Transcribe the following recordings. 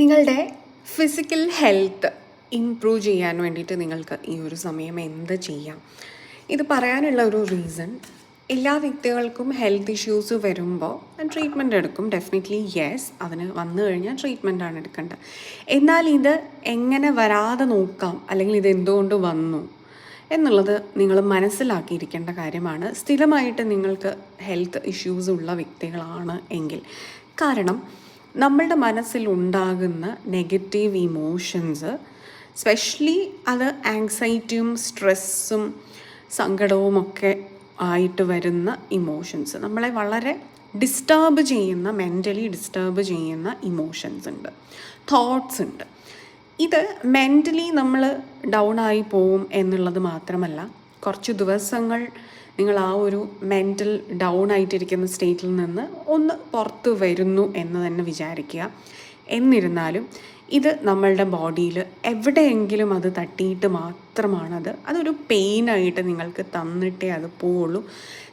നിങ്ങളുടെ physical health improve ചെയ്യാൻ വേണ്ടിയിട്ട് നിങ്ങൾക്ക് ഈ ഒരു സമയം എന്ത് ചെയ്യാം? ഇത് പറയാനുള്ള ഒരു റീസൺ, എല്ലാ വ്യക്തികൾക്കും ഹെൽത്ത് ഇഷ്യൂസ് വരുമ്പോൾ ട്രീറ്റ്മെൻറ്റ് എടുക്കും. ഡെഫിനറ്റ്ലി യെസ്, അതിന് വന്നു കഴിഞ്ഞാൽ ട്രീറ്റ്മെൻറ്റാണ് എടുക്കേണ്ടത്. എന്നാൽ ഇത് എങ്ങനെ വരാതെ നോക്കാം, അല്ലെങ്കിൽ ഇത് എന്തുകൊണ്ട് വന്നു എന്നുള്ളത് നിങ്ങൾ മനസ്സിലാക്കിയിരിക്കേണ്ട കാര്യമാണ്, സ്ഥിരമായിട്ട് നിങ്ങൾക്ക് ഹെൽത്ത് ഇഷ്യൂസ് ഉള്ള വ്യക്തികളാണ് എങ്കിൽ. കാരണം നമ്മളുടെ മനസ്സിലുണ്ടാകുന്ന നെഗറ്റീവ് ഇമോഷൻസ്, സ്പെഷ്യലി അത് ആങ്സൈറ്റിയും സ്ട്രെസ്സും സങ്കടവും ഒക്കെ ആയിട്ട് വരുന്ന ഇമോഷൻസ്, നമ്മളെ വളരെ ഡിസ്റ്റർബ് ചെയ്യുന്ന, മെൻ്റലി ഡിസ്റ്റർബ് ചെയ്യുന്ന ഇമോഷൻസ് ഉണ്ട്, തോട്ട്സ് ഉണ്ട്. ഇത് മെൻ്റലി നമ്മൾ ഡൗൺ ആയി പോവും എന്നുള്ളത് മാത്രമല്ല, കുറച്ച് ദിവസങ്ങൾ നിങ്ങൾ ആ ഒരു മെൻ്റൽ ഡൗൺ ആയിട്ടിരിക്കുന്ന സ്റ്റേറ്റിൽ നിന്ന് ഒന്ന് പുറത്ത് വരുന്നു എന്ന് തന്നെ വിചാരിക്കുക. എന്നിരുന്നാലും ഇത് നമ്മളുടെ ബോഡിയിൽ എവിടെയെങ്കിലും അത് തട്ടിയിട്ട് മാത്രമാണത്, അതൊരു പെയിനായിട്ട് നിങ്ങൾക്ക് തന്നിട്ടേ അത് പോവുള്ളൂ.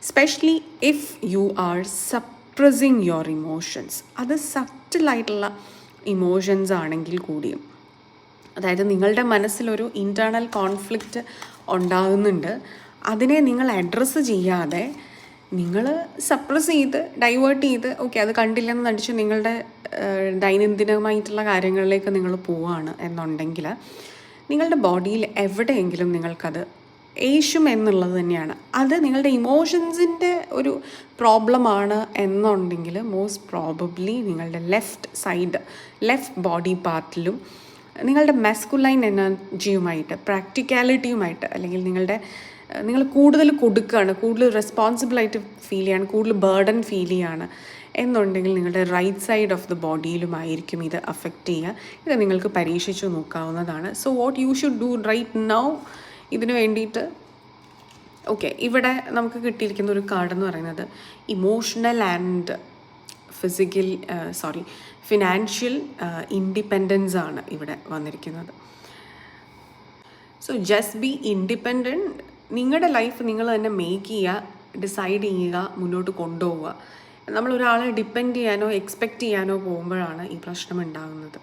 Specially if you are suppressing your emotions. അത് സട്ടിലായിട്ടുള്ള ഇമോഷൻസ് ആണെങ്കിൽ കൂടിയും, അതായത് നിങ്ങളുടെ മനസ്സിലൊരു ഇൻറ്റേർണൽ കോൺഫ്ലിക്റ്റ് ഉണ്ടാകുന്നുണ്ട്, അതിനെ നിങ്ങൾ അഡ്രസ്സ് ചെയ്യാതെ നിങ്ങൾ സപ്രസ് ചെയ്ത് ഡൈവേർട്ട് ചെയ്ത് ഓക്കെ അത് കണ്ടില്ലെന്ന് നടിച്ച് നിങ്ങളുടെ ദൈനംദിനമായിട്ടുള്ള കാര്യങ്ങളിലേക്ക് നിങ്ങൾ പോവുകയാണ് എന്നുണ്ടെങ്കിൽ നിങ്ങളുടെ ബോഡിയിൽ എവിടെയെങ്കിലും നിങ്ങൾക്കത് ഏഷ്യം എന്നുള്ളത് തന്നെയാണ്. അത് നിങ്ങളുടെ ഇമോഷൻസിൻ്റെ ഒരു പ്രോബ്ലമാണ് എന്നുണ്ടെങ്കിൽ മോസ്റ്റ് പ്രോബബ്ലി നിങ്ങളുടെ ലെഫ്റ്റ് ബോഡി പാർട്ടിലും നിങ്ങളുടെ മാസ്കുലൈൻ എനർജിയുമായിട്ട്, പ്രാക്ടിക്കാലിറ്റിയുമായിട്ട്, അല്ലെങ്കിൽ നിങ്ങൾ കൂടുതൽ കൊടുക്കുകയാണ്, കൂടുതൽ റെസ്പോൺസിബിളായിട്ട് ഫീൽ ചെയ്യാണ്, കൂടുതൽ ബേർഡൻ ഫീൽ ചെയ്യാണ് എന്നുണ്ടെങ്കിൽ നിങ്ങളുടെ റൈറ്റ് സൈഡ് ഓഫ് ദ ബോഡിയിലുമായിരിക്കും ഇത് അഫക്റ്റ് ചെയ്യുക. ഇത് നിങ്ങൾക്ക് പരീക്ഷിച്ചു നോക്കാവുന്നതാണ്. So what you should do right now, ഇതിന് വേണ്ടിയിട്ട് ഇവിടെ നമുക്ക് കിട്ടിയിരിക്കുന്ന ഒരു കാർഡ് എന്ന് പറയുന്നത് ഇമോഷണൽ ആൻഡ് ഫിനാൻഷ്യൽ ഇൻഡിപെൻഡൻസ് ആണ് ഇവിടെ വന്നിരിക്കുന്നത്. So just be independent. നിങ്ങളുടെ ലൈഫ് നിങ്ങൾ തന്നെ മേക്ക് ചെയ്യുക, ഡിസൈഡ് ചെയ്യുക, മുന്നോട്ട് കൊണ്ടുപോവുക. നമ്മളൊരാളെ ഡിപ്പെൻഡ് ചെയ്യാനോ എക്സ്പെക്റ്റ് ചെയ്യാനോ പോകുമ്പോഴാണ് ഈ പ്രശ്നം ഉണ്ടാകുന്നത്.